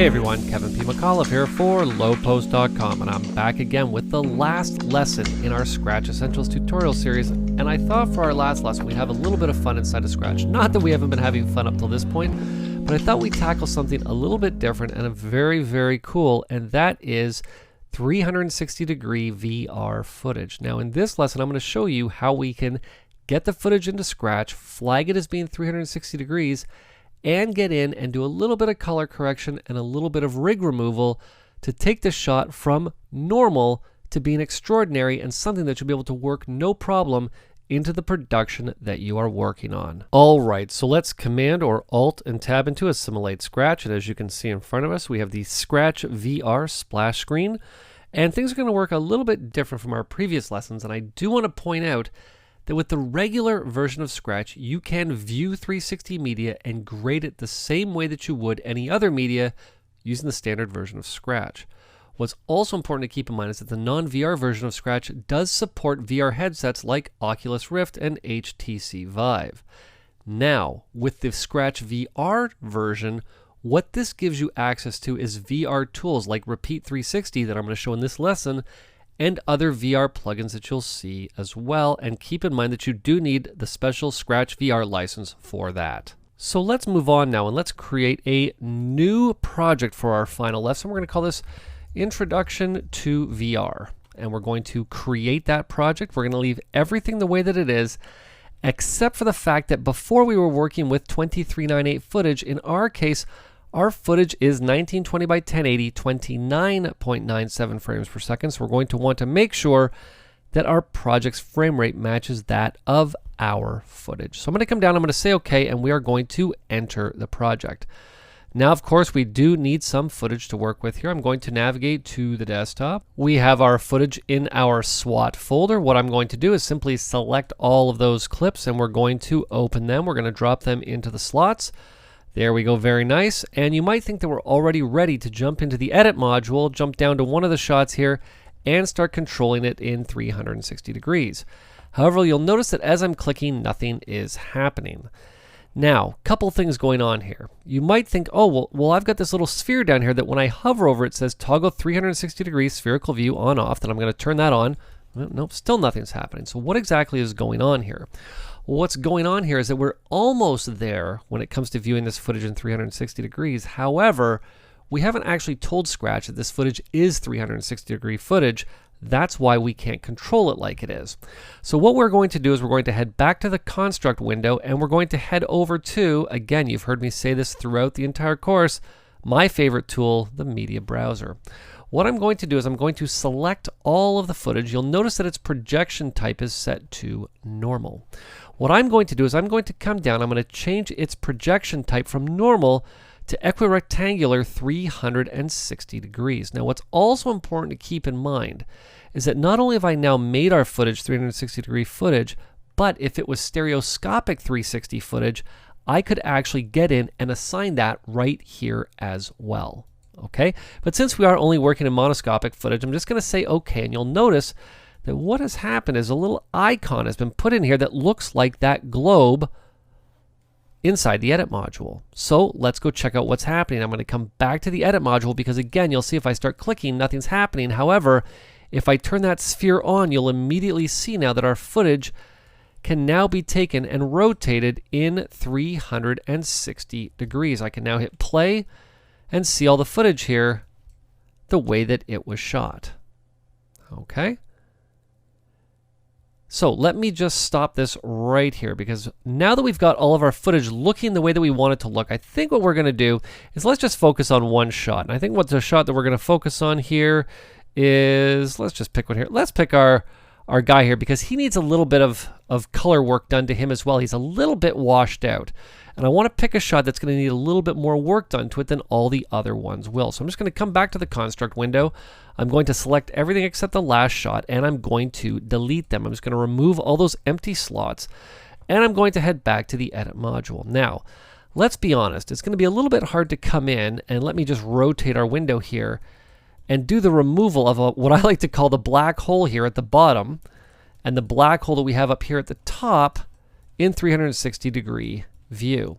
everyone, Kevin P. McAuliffe here for lowpost.com, and I'm back again with the last lesson in our Scratch Essentials tutorial series. And I thought for our last lesson we'd have a little bit of fun inside of Scratch. Not that we haven't been having fun up till this point, but I thought we'd tackle something a little bit different and very, very cool, and that is 360-degree VR footage. Now in this lesson I'm going to show you how we can get the footage into Scratch, flag it as being 360 degrees, and get in and do a little bit of color correction and a little bit of rig removal to take the shot from normal to being extraordinary and something that you'll be able to work no problem into the production that you are working on. All right, so let's Command or Alt and Tab into Assimilate Scratch, and as you can see in front of us we have the Scratch VR splash screen, and things are going to work a little bit different from our previous lessons. And I do want to point out that with the regular version of Scratch, you can view 360 media and grade it the same way that you would any other media using the standard version of Scratch. What's also important to keep in mind is that the non-VR version of Scratch does support VR headsets like Oculus Rift and HTC Vive. Now, with the Scratch VR version, what this gives you access to is VR tools like Repeat 360 that I'm going to show in this lesson, and other VR plugins that you'll see as well. And keep in mind that you do need the special Scratch VR license for that. So let's move on now and let's create a new project for our final lesson. We're going to call this Introduction to VR. And we're going to create that project. We're going to leave everything the way that it is, except for the fact that before we were working with 2398 footage. In our case, our footage is 1920 by 1080, 29.97 frames per second. So we're going to want to make sure that our project's frame rate matches that of our footage. So I'm going to come down, I'm going to say OK, and we are going to enter the project. Now, of course, we do need some footage to work with here. I'm going to navigate to the desktop. We have our footage in our SWAT folder. What I'm going to do is simply select all of those clips and we're going to open them. We're going to drop them into the slots. There we go, very nice. And you might think that we're already ready to jump into the edit module, jump down to one of the shots here, and start controlling it in 360 degrees. However, you'll notice that as I'm clicking, nothing is happening. Now, couple things going on here. You might think, oh, well, I've got this little sphere down here that when I hover over it says toggle 360 degrees spherical view on off, then I'm going to turn that on. Nope, still nothing's happening. So what exactly is going on here? Well, what's going on here is that we're almost there when it comes to viewing this footage in 360 degrees. However, we haven't actually told Scratch that this footage is 360 degree footage. That's why we can't control it like it is. So what we're going to do is we're going to head back to the construct window and we're going to head over to, again, you've heard me say this throughout the entire course, my favorite tool, the media browser. What I'm going to do is I'm going to select all of the footage. You'll notice that its projection type is set to normal. What I'm going to do is I'm going to come down, I'm going to change its projection type from normal to equirectangular 360 degrees. Now what's also important to keep in mind is that not only have I now made our footage 360 degree footage, but if it was stereoscopic 360 footage, I could actually get in and assign that right here as well. Okay, but since we are only working in monoscopic footage, I'm just going to say OK, and you'll notice that what has happened is a little icon has been put in here that looks like that globe inside the edit module. So let's go check out what's happening. I'm going to come back to the edit module because again, you'll see if I start clicking, nothing's happening. However, if I turn that sphere on, you'll immediately see now that our footage can now be taken and rotated in 360 degrees. I can now hit play and see all the footage here the way that it was shot. Okay. So let me just stop this right here because now that we've got all of our footage looking the way that we want it to look, I think what we're going to do is let's just focus on one shot. And I think what the shot that we're going to focus on here is, let's just pick one here. Let's pick our guy here because he needs a little bit of color work done to him as well. He's a little bit washed out. And I want to pick a shot that's going to need a little bit more work done to it than all the other ones will. So I'm just going to come back to the construct window. I'm going to select everything except the last shot and I'm going to delete them. I'm just going to remove all those empty slots and I'm going to head back to the edit module. Now, let's be honest, it's going to be a little bit hard to come in and let me just rotate our window here and do the removal of what I like to call the black hole here at the bottom and the black hole that we have up here at the top in 360 degree view.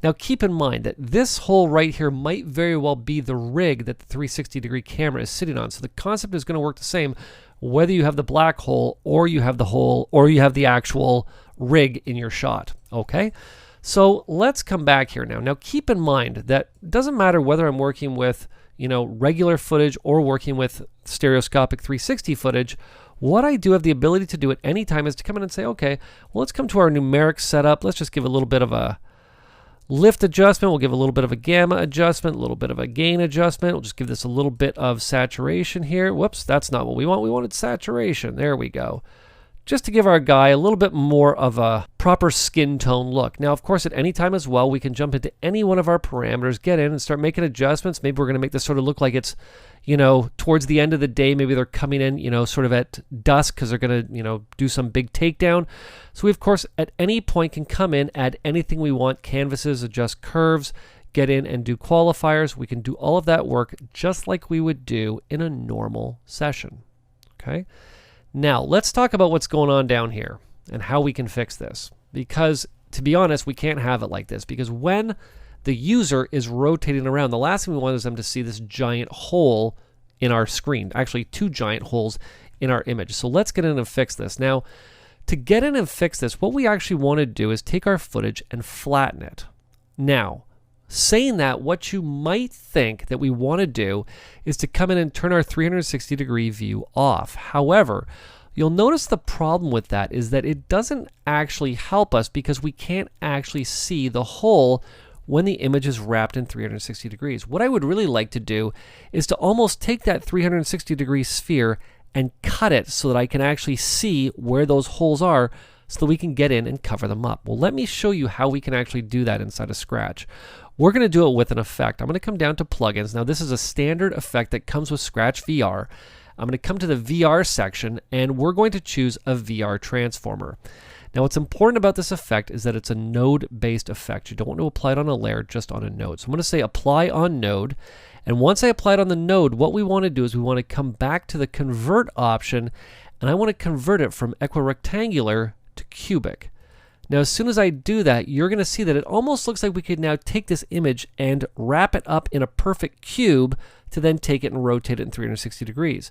Now keep in mind that this hole right here might very well be the rig that the 360-degree camera is sitting on. So the concept is going to work the same whether you have the black hole or you have the hole or you have the actual rig in your shot. Okay? So let's come back here now. Now keep in mind that it doesn't matter whether I'm working with, regular footage or working with stereoscopic 360 footage. What I do have the ability to do at any time is to come in and say, okay, well, let's come to our numeric setup. Let's just give a little bit of a lift adjustment. We'll give a little bit of a gamma adjustment, a little bit of a gain adjustment. We'll just give this a little bit of saturation here. Whoops, that's not what we want. We wanted saturation. There we go. Just to give our guy a little bit more of a proper skin tone look. Now, of course, at any time as well, we can jump into any one of our parameters, get in and start making adjustments. Maybe we're going to make this sort of look like it's, towards the end of the day. Maybe they're coming in, sort of at dusk because they're going to, do some big takedown. So we, of course, at any point can come in, add anything we want, canvases, adjust curves, get in and do qualifiers. We can do all of that work just like we would do in a normal session. Okay. Now, let's talk about what's going on down here and how we can fix this. Because, to be honest, we can't have it like this. Because when the user is rotating around, the last thing we want is them to see this giant hole in our screen. Actually, two giant holes in our image. So let's get in and fix this. Now, to get in and fix this, what we actually want to do is take our footage and flatten it. Now, saying that, what you might think that we want to do is to come in and turn our 360-degree view off. However, you'll notice the problem with that is that it doesn't actually help us because we can't actually see the hole when the image is wrapped in 360 degrees. What I would really like to do is to almost take that 360-degree sphere and cut it so that I can actually see where those holes are so that we can get in and cover them up. Well, let me show you how we can actually do that inside of Scratch. We're going to do it with an effect. I'm going to come down to plugins. Now, this is a standard effect that comes with Scratch VR. I'm going to come to the VR section, and we're going to choose a VR transformer. Now, what's important about this effect is that it's a node-based effect. You don't want to apply it on a layer, just on a node. So I'm going to say apply on node. And once I apply it on the node, what we want to do is we want to come back to the convert option, and I want to convert it from equirectangular to cubic. Now, as soon as I do that, you're going to see that it almost looks like we could now take this image and wrap it up in a perfect cube to then take it and rotate it in 360 degrees.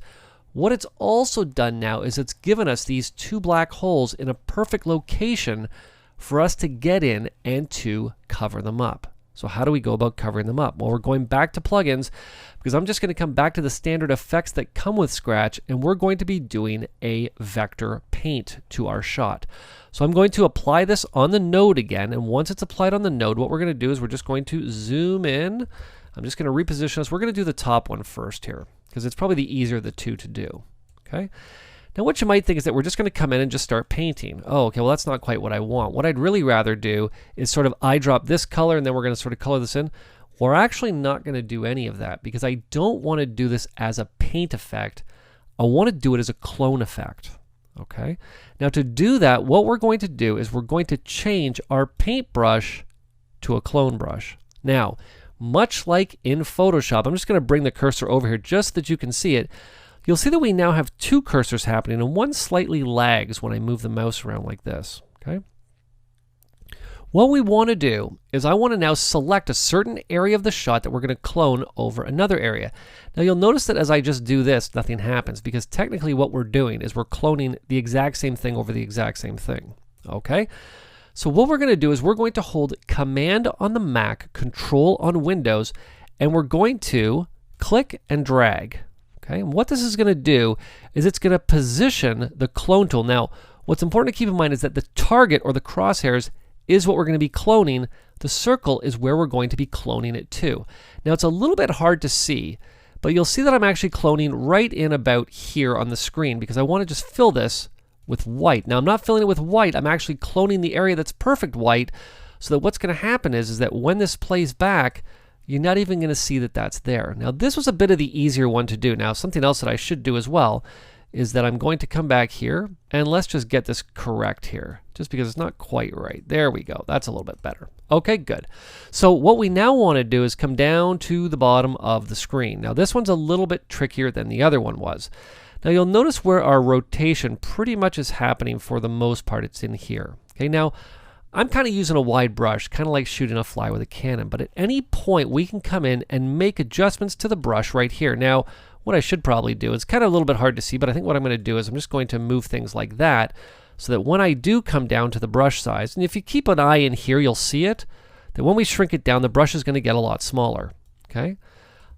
What it's also done now is it's given us these two black holes in a perfect location for us to get in and to cover them up. So how do we go about covering them up? Well, we're going back to plugins because I'm just going to come back to the standard effects that come with Scratch, and we're going to be doing a vector paint to our shot. So I'm going to apply this on the node again, and once it's applied on the node, what we're going to do is we're just going to zoom in. I'm just going to reposition this. We're going to do the top one first here because it's probably the easier of the two to do. Okay. Now, what you might think is that we're just going to come in and just start painting. Oh, okay, well, that's not quite what I want. What I'd really rather do is sort of eyedrop this color, and then we're going to sort of color this in. We're actually not going to do any of that because I don't want to do this as a paint effect. I want to do it as a clone effect. Okay. Now, to do that, what we're going to do is we're going to change our paintbrush to a clone brush. Now, much like in Photoshop, I'm just going to bring the cursor over here just so that you can see it. You'll see that we now have two cursors happening, and one slightly lags when I move the mouse around like this. Okay. What we want to do is I want to now select a certain area of the shot that we're going to clone over another area. Now, you'll notice that as I just do this, nothing happens because technically what we're doing is we're cloning the exact same thing over the exact same thing. Okay. So what we're going to do is we're going to hold Command on the Mac, Control on Windows, and we're going to click and drag. Okay, and what this is going to do is it's going to position the clone tool. Now, what's important to keep in mind is that the target or the crosshairs is what we're going to be cloning. The circle is where we're going to be cloning it to. Now, it's a little bit hard to see, but you'll see that I'm actually cloning right in about here on the screen because I want to just fill this with white. Now, I'm not filling it with white. I'm actually cloning the area that's perfect white so that what's going to happen is that when this plays back, you're not even going to see that that's there. Now, this was a bit of the easier one to do. Now, something else that I should do as well is that I'm going to come back here and let's just get this correct here just because it's not quite right. There we go. That's a little bit better. Okay, good. So what we now want to do is come down to the bottom of the screen. Now, this one's a little bit trickier than the other one was. Now, you'll notice where our rotation pretty much is happening for the most part. It's in here. Okay, now I'm kind of using a wide brush, kind of like shooting a fly with a cannon, but at any point we can come in and make adjustments to the brush right here. Now, what I should probably do, it's kind of a little bit hard to see, but I think what I'm going to do is I'm just going to move things like that so that when I do come down to the brush size, and if you keep an eye in here, you'll see it, that when we shrink it down, the brush is going to get a lot smaller, okay?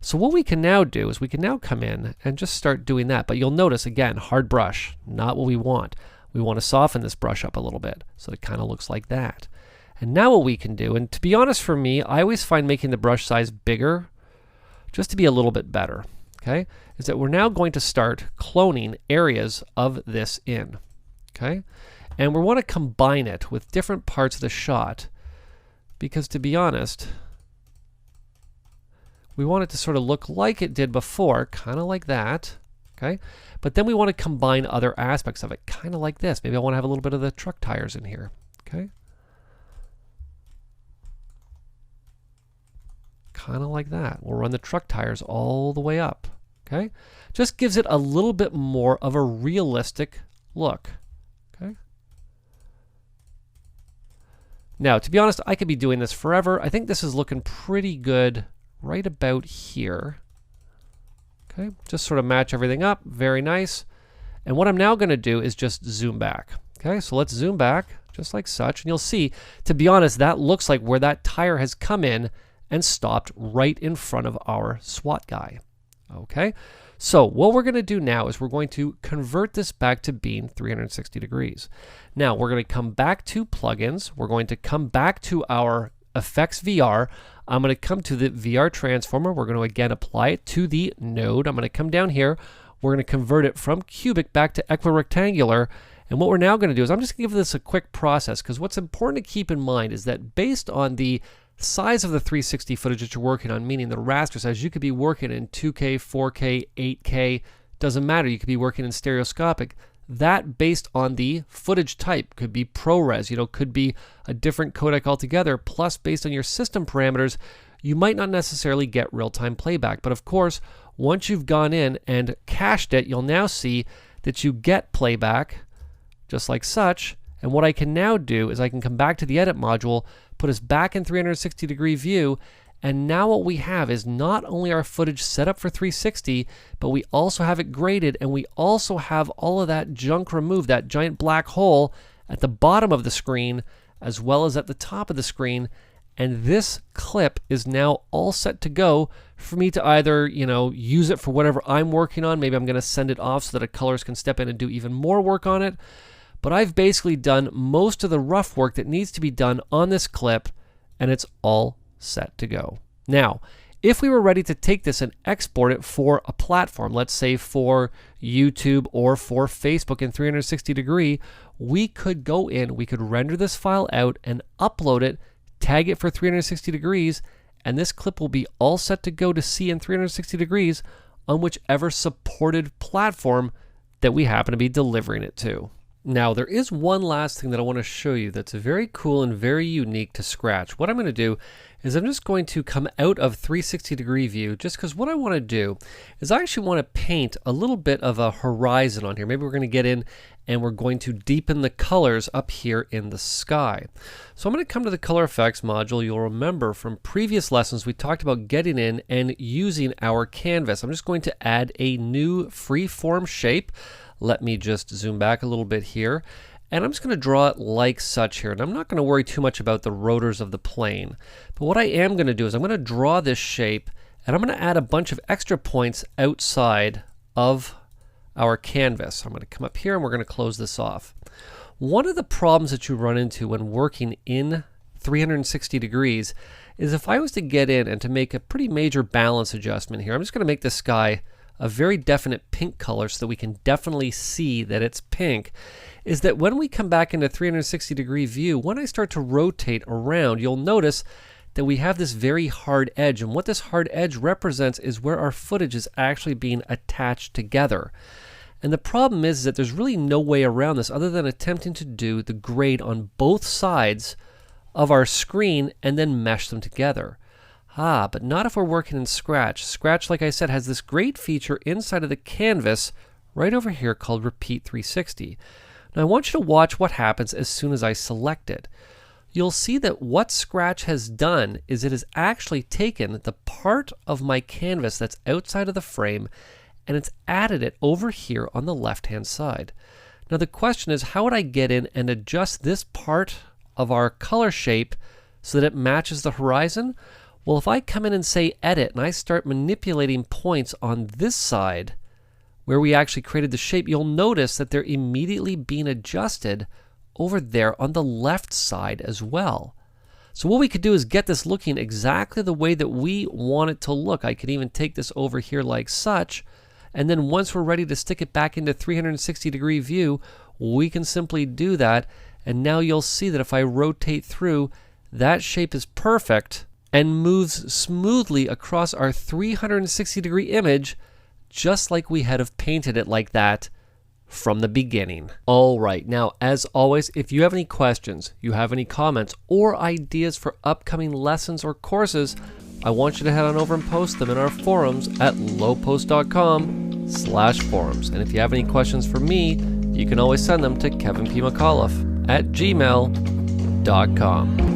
So what we can now do is we can now come in and just start doing that, but you'll notice, again, hard brush, not what we want. We want to soften this brush up a little bit so it kind of looks like that. And now what we can do, and to be honest for me, I always find making the brush size bigger just to be a little bit better, okay, is that we're now going to start cloning areas of this in, okay? And we want to combine it with different parts of the shot because, to be honest, we want it to sort of look like it did before, kind of like that, okay? But then we want to combine other aspects of it, kind of like this. Maybe I want to have a little bit of the truck tires in here, okay? Kind of like that. We'll run the truck tires all the way up, okay? Just gives it a little bit more of a realistic look, okay? Now, to be honest, I could be doing this forever. I think this is looking pretty good right about here. Okay, just sort of match everything up. Very nice. And what I'm now going to do is just zoom back. Okay, so let's zoom back just like such. And you'll see, to be honest, that looks like where that tire has come in and stopped right in front of our SWAT guy. Okay, so what we're going to do now is we're going to convert this back to being 360 degrees. Now we're going to come back to plugins. We're going to come back to our Effects VR. I'm going to come to the VR transformer. We're going to again apply it to the node. I'm going to come down here. We're going to convert it from cubic back to equirectangular. And what we're now going to do is I'm just going to give this a quick process because what's important to keep in mind is that based on the size of the 360 footage that you're working on, meaning the raster size, you could be working in 2K, 4K, 8K, doesn't matter. You could be working in stereoscopic. That based on the footage type could be ProRes, could be a different codec altogether. Plus, based on your system parameters, you might not necessarily get real-time playback. But of course, once you've gone in and cached it, you'll now see that you get playback just like such. And what I can now do is I can come back to the edit module, put us back in 360 degree view, and now what we have is not only our footage set up for 360, but we also have it graded, and we also have all of that junk removed, that giant black hole at the bottom of the screen, as well as at the top of the screen. And this clip is now all set to go for me to either, use it for whatever I'm working on. Maybe I'm going to send it off so that a colorist can step in and do even more work on it. But I've basically done most of the rough work that needs to be done on this clip, and it's all set to go. Now, if we were ready to take this and export it for a platform, let's say for YouTube or for Facebook in 360 degree, we could go in, we could render this file out and upload it, tag it for 360 degrees, and this clip will be all set to go to see in 360 degrees on whichever supported platform that we happen to be delivering it to. Now, there is one last thing that I want to show you that's very cool and very unique to Scratch. What I'm going to do is I'm just going to come out of 360 degree view just because what I want to do is I actually want to paint a little bit of a horizon on here. Maybe we're going to get in and we're going to deepen the colors up here in the sky. So I'm going to come to the color effects module. You'll remember from previous lessons we talked about getting in and using our canvas. I'm just going to add a new freeform shape. Let me just zoom back a little bit here, and I'm just going to draw it like such here. And I'm not going to worry too much about the rotors of the plane. But what I am going to do is I'm going to draw this shape, and I'm going to add a bunch of extra points outside of our canvas. I'm going to come up here, and we're going to close this off. One of the problems that you run into when working in 360 degrees is if I was to get in and to make a pretty major balance adjustment here, I'm just going to make the sky a very definite pink color so that we can definitely see that it's pink, is that when we come back into 360 degree view, when I start to rotate around, you'll notice that we have this very hard edge. And what this hard edge represents is where our footage is actually being attached together. And the problem is that there's really no way around this other than attempting to do the grade on both sides of our screen and then mesh them together. But not if we're working in Scratch. Scratch, like I said, has this great feature inside of the canvas right over here called Repeat 360. Now I want you to watch what happens as soon as I select it. you'll see that what Scratch has done is it has actually taken the part of my canvas that's outside of the frame and it's added it over here on the left-hand side. Now the question is, how would I get in and adjust this part of our color shape so that it matches the horizon? Well, if I come in and say edit and I start manipulating points on this side where we actually created the shape, you'll notice that they're immediately being adjusted over there on the left side as well. So what we could do is get this looking exactly the way that we want it to look. I could even take this over here like such, and then once we're ready to stick it back into 360-degree view, we can simply do that, and now you'll see that if I rotate through, that shape is perfect and moves smoothly across our 360-degree image, just like we had have painted it like that from the beginning. All right, now as always, if you have any questions, you have any comments or ideas for upcoming lessons or courses, I want you to head on over and post them in our forums at lowpost.com/forums. And if you have any questions for me, you can always send them to kevinpmcauliffe@gmail.com.